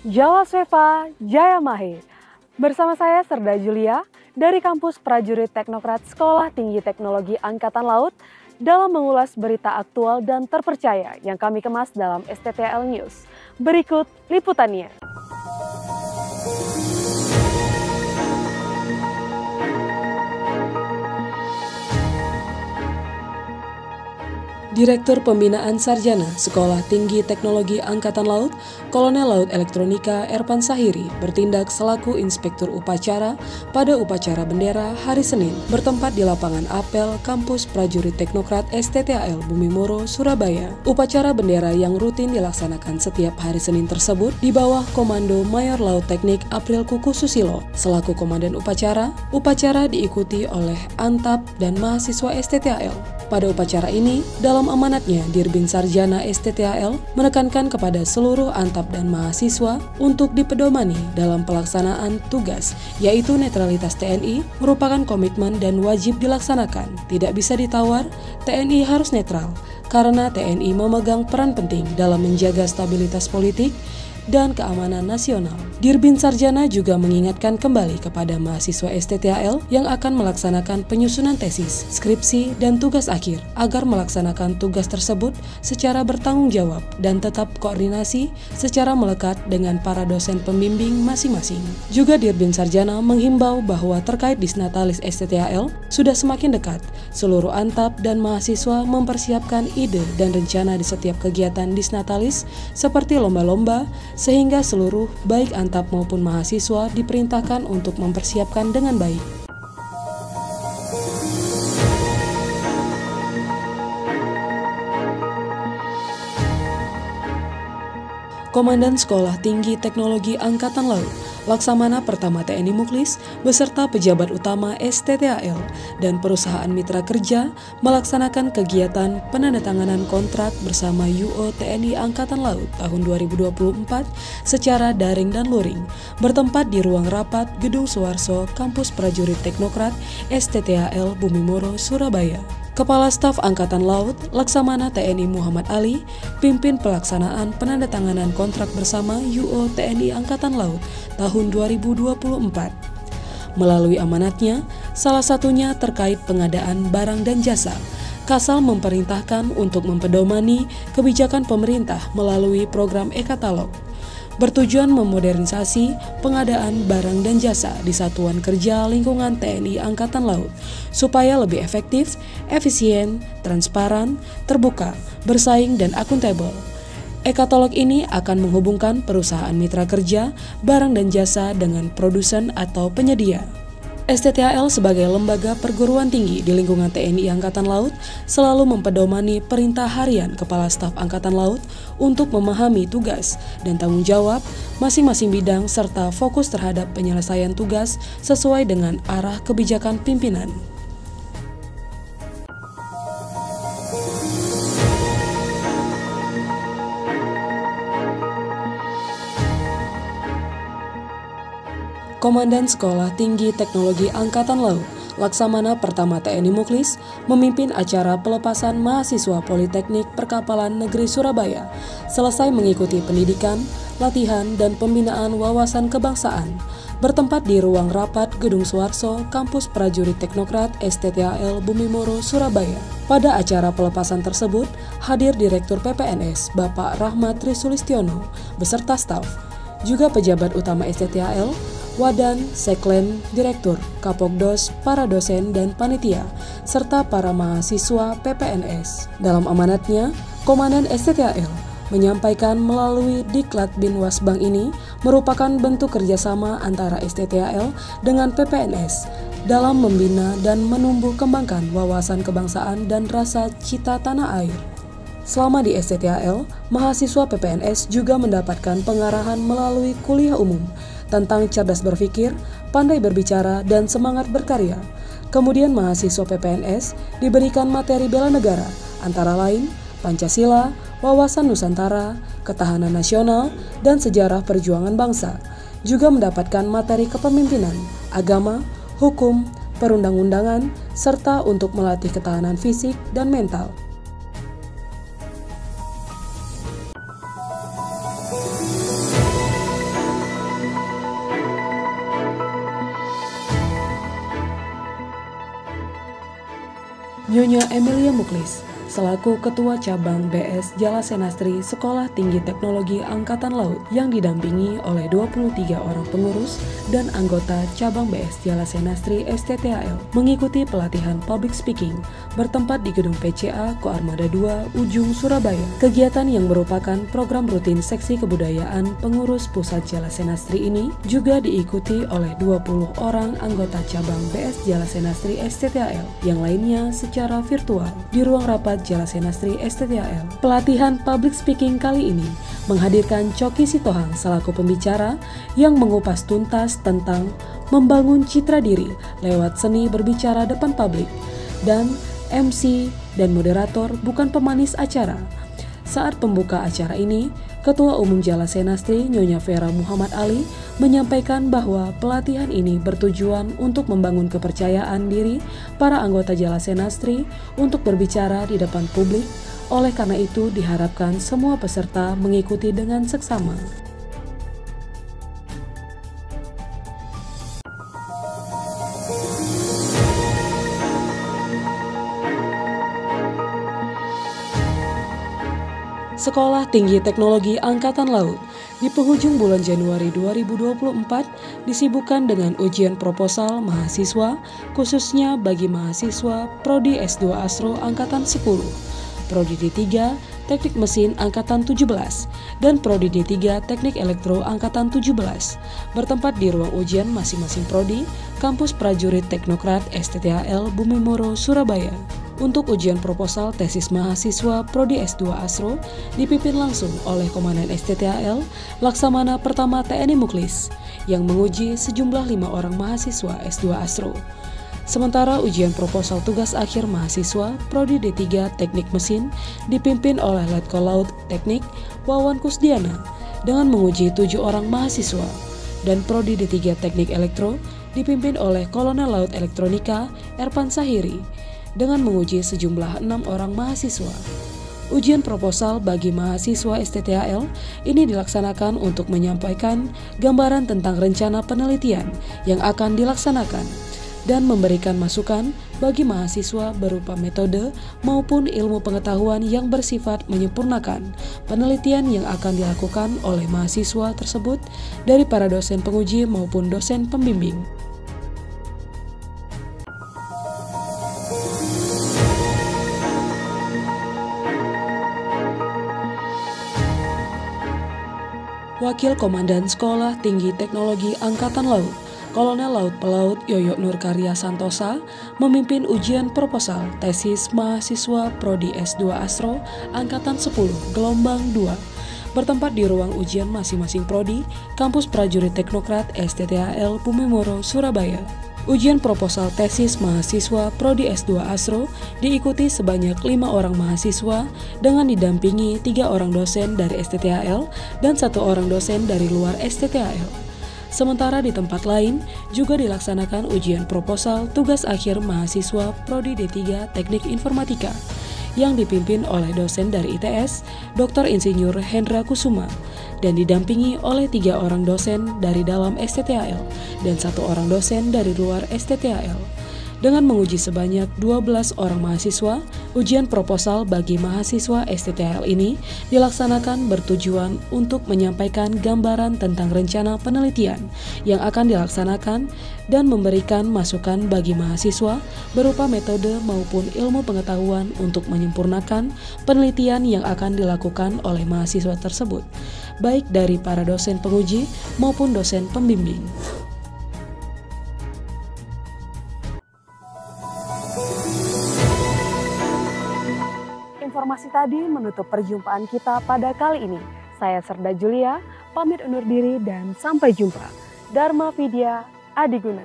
Jala Seva Jaya Mahe. Bersama saya Serda Julia dari kampus Prajurit Teknokrat Sekolah Tinggi Teknologi Angkatan Laut dalam mengulas berita aktual dan terpercaya yang kami kemas dalam STTAL News. Berikut liputannya. Direktur Pembinaan Sarjana Sekolah Tinggi Teknologi Angkatan Laut, Kolonel Laut Elektronika Erpan Sahiri bertindak selaku Inspektur Upacara pada upacara bendera hari Senin bertempat di lapangan apel Kampus Prajurit Teknokrat STTAL Bumi Moro, Surabaya. Upacara bendera yang rutin dilaksanakan setiap hari Senin tersebut di bawah Komando Mayor Laut Teknik April Kuku Susilo selaku Komandan Upacara. Upacara diikuti oleh Antap dan mahasiswa STTAL. Pada upacara ini, dalam amanatnya, Dirbin Sarjana STTAL menekankan kepada seluruh Antap dan mahasiswa untuk dipedomani dalam pelaksanaan tugas, yaitu netralitas TNI merupakan komitmen dan wajib dilaksanakan. Tidak bisa ditawar, TNI harus netral, karena TNI memegang peran penting dalam menjaga stabilitas politik dan keamanan nasional. Dirbin Sarjana juga mengingatkan kembali kepada mahasiswa STTAL yang akan melaksanakan penyusunan tesis, skripsi, dan tugas akhir agar melaksanakan tugas tersebut secara bertanggung jawab dan tetap koordinasi secara melekat dengan para dosen pembimbing masing-masing. Juga Dirbin Sarjana menghimbau bahwa terkait Disnatalis STTAL sudah semakin dekat. Seluruh Antap dan mahasiswa mempersiapkan ide dan rencana di setiap kegiatan Disnatalis seperti lomba-lomba, sehingga seluruh baik Antap maupun mahasiswa diperintahkan untuk mempersiapkan dengan baik. Komandan Sekolah Tinggi Teknologi Angkatan Laut, Laksamana Pertama TNI Muklis, beserta pejabat utama STTAL dan perusahaan mitra kerja melaksanakan kegiatan penandatanganan kontrak bersama UO TNI Angkatan Laut tahun 2024 secara daring dan luring, bertempat di ruang rapat Gedung Suwarso, Kampus Prajurit Teknokrat STTAL Bumi Moro, Surabaya. Kepala Staf Angkatan Laut, Laksamana TNI Muhammad Ali, pimpin pelaksanaan penandatanganan kontrak bersama UO TNI Angkatan Laut tahun 2024. Melalui amanatnya, salah satunya terkait pengadaan barang dan jasa. Kasal memerintahkan untuk mempedomani kebijakan pemerintah melalui program e-katalog, bertujuan memodernisasi pengadaan barang dan jasa di Satuan Kerja Lingkungan TNI Angkatan Laut supaya lebih efektif, efisien, transparan, terbuka, bersaing, dan akuntabel. E-katalog ini akan menghubungkan perusahaan mitra kerja, barang dan jasa dengan produsen atau penyedia. STTAL sebagai lembaga perguruan tinggi di lingkungan TNI Angkatan Laut selalu mempedomani perintah harian Kepala Staf Angkatan Laut untuk memahami tugas dan tanggung jawab masing-masing bidang serta fokus terhadap penyelesaian tugas sesuai dengan arah kebijakan pimpinan. Komandan Sekolah Tinggi Teknologi Angkatan Laut, Laksamana Pertama TNI Muklis, memimpin acara pelepasan mahasiswa Politeknik Perkapalan Negeri Surabaya selesai mengikuti pendidikan, latihan, dan pembinaan wawasan kebangsaan, bertempat di ruang rapat Gedung Suwarso, Kampus Prajurit Teknokrat STTAL Bumi Moro, Surabaya. Pada acara pelepasan tersebut, hadir Direktur PPNS Bapak Rahmat Trisulistiono beserta staf, juga pejabat utama STTAL, Wadan, Seklen, Direktur, Kapokdos, para dosen dan panitia, serta para mahasiswa PPNS. Dalam amanatnya, Komandan STTAL menyampaikan melalui Diklat Binwasbang ini merupakan bentuk kerjasama antara STTAL dengan PPNS dalam membina dan menumbuh kembangkan wawasan kebangsaan dan rasa cita tanah air. Selama di STTAL, mahasiswa PPNS juga mendapatkan pengarahan melalui kuliah umum tentang cerdas berpikir, pandai berbicara, dan semangat berkarya. Kemudian mahasiswa PPNS diberikan materi bela negara, antara lain Pancasila, wawasan Nusantara, ketahanan nasional, dan sejarah perjuangan bangsa. Juga mendapatkan materi kepemimpinan, agama, hukum, perundang-undangan, serta untuk melatih ketahanan fisik dan mental. Nyonya Emilia Muklis, selaku Ketua Cabang BS Jala Senastri Sekolah Tinggi Teknologi Angkatan Laut yang didampingi oleh 23 orang pengurus dan anggota Cabang BS Jala Senastri STTAL mengikuti pelatihan public speaking bertempat di Gedung PCA Koarmada 2 Ujung Surabaya. Kegiatan yang merupakan program rutin Seksi Kebudayaan Pengurus Pusat Jala Senastri ini juga diikuti oleh 20 orang anggota Cabang BS Jala Senastri STTAL yang lainnya secara virtual di ruang rapat Jala Senastri STTAL. Pelatihan public speaking kali ini menghadirkan Coki Sitohang selaku pembicara yang mengupas tuntas tentang membangun citra diri lewat seni berbicara depan publik, dan MC dan moderator bukan pemanis acara. Saat pembuka acara ini, Ketua Umum Jala Senastri Nyonya Vera Muhammad Ali menyampaikan bahwa pelatihan ini bertujuan untuk membangun kepercayaan diri para anggota Jala Senastri untuk berbicara di depan publik. Oleh karena itu, diharapkan semua peserta mengikuti dengan seksama. Sekolah Tinggi Teknologi Angkatan Laut di penghujung bulan Januari 2024 disibukkan dengan ujian proposal mahasiswa, khususnya bagi mahasiswa Prodi S2 Asro Angkatan 10, Prodi D3 Teknik Mesin Angkatan 17, dan Prodi D3 Teknik Elektro Angkatan 17, bertempat di ruang ujian masing-masing Prodi, Kampus Prajurit Teknokrat STTAL Bumimoro, Surabaya. Untuk ujian proposal tesis mahasiswa Prodi S2 Asro dipimpin langsung oleh Komandan STTAL Laksamana Pertama TNI Muklis yang menguji sejumlah 5 orang mahasiswa S2 Asro. Sementara ujian proposal tugas akhir mahasiswa Prodi D3 Teknik Mesin dipimpin oleh Letkol Laut Teknik Wawan Kusdiana dengan menguji 7 orang mahasiswa, dan Prodi D3 Teknik Elektro dipimpin oleh Kolonel Laut Elektronika Erpan Sahiri dengan menguji sejumlah 6 orang mahasiswa. Ujian proposal bagi mahasiswa STTAL ini dilaksanakan untuk menyampaikan gambaran tentang rencana penelitian yang akan dilaksanakan dan memberikan masukan bagi mahasiswa berupa metode maupun ilmu pengetahuan yang bersifat menyempurnakan penelitian yang akan dilakukan oleh mahasiswa tersebut dari para dosen penguji maupun dosen pembimbing. Wakil Komandan Sekolah Tinggi Teknologi Angkatan Laut, Kolonel Laut Pelaut Yoyo Nurkarya Santosa, memimpin ujian proposal tesis mahasiswa Prodi S2 Asro Angkatan 10 Gelombang 2, bertempat di ruang ujian masing-masing Prodi, Kampus Prajurit Teknokrat STTAL Bumimoro, Surabaya. Ujian proposal tesis mahasiswa Prodi S2 Asro diikuti sebanyak 5 orang mahasiswa dengan didampingi 3 orang dosen dari STTAL dan 1 orang dosen dari luar STTAL. Sementara di tempat lain juga dilaksanakan ujian proposal tugas akhir mahasiswa Prodi D3 Teknik Informatika yang dipimpin oleh dosen dari ITS, Dr. Insinyur Hendra Kusuma, dan didampingi oleh 3 orang dosen dari dalam STTAL dan 1 orang dosen dari luar STTAL. Dengan menguji sebanyak 12 orang mahasiswa, ujian proposal bagi mahasiswa STTAL ini dilaksanakan bertujuan untuk menyampaikan gambaran tentang rencana penelitian yang akan dilaksanakan dan memberikan masukan bagi mahasiswa berupa metode maupun ilmu pengetahuan untuk menyempurnakan penelitian yang akan dilakukan oleh mahasiswa tersebut, baik dari para dosen penguji maupun dosen pembimbing. Informasi tadi menutup perjumpaan kita pada kali ini. Saya Serda Julia, pamit undur diri dan sampai jumpa. Dharma Vidya Adiguna.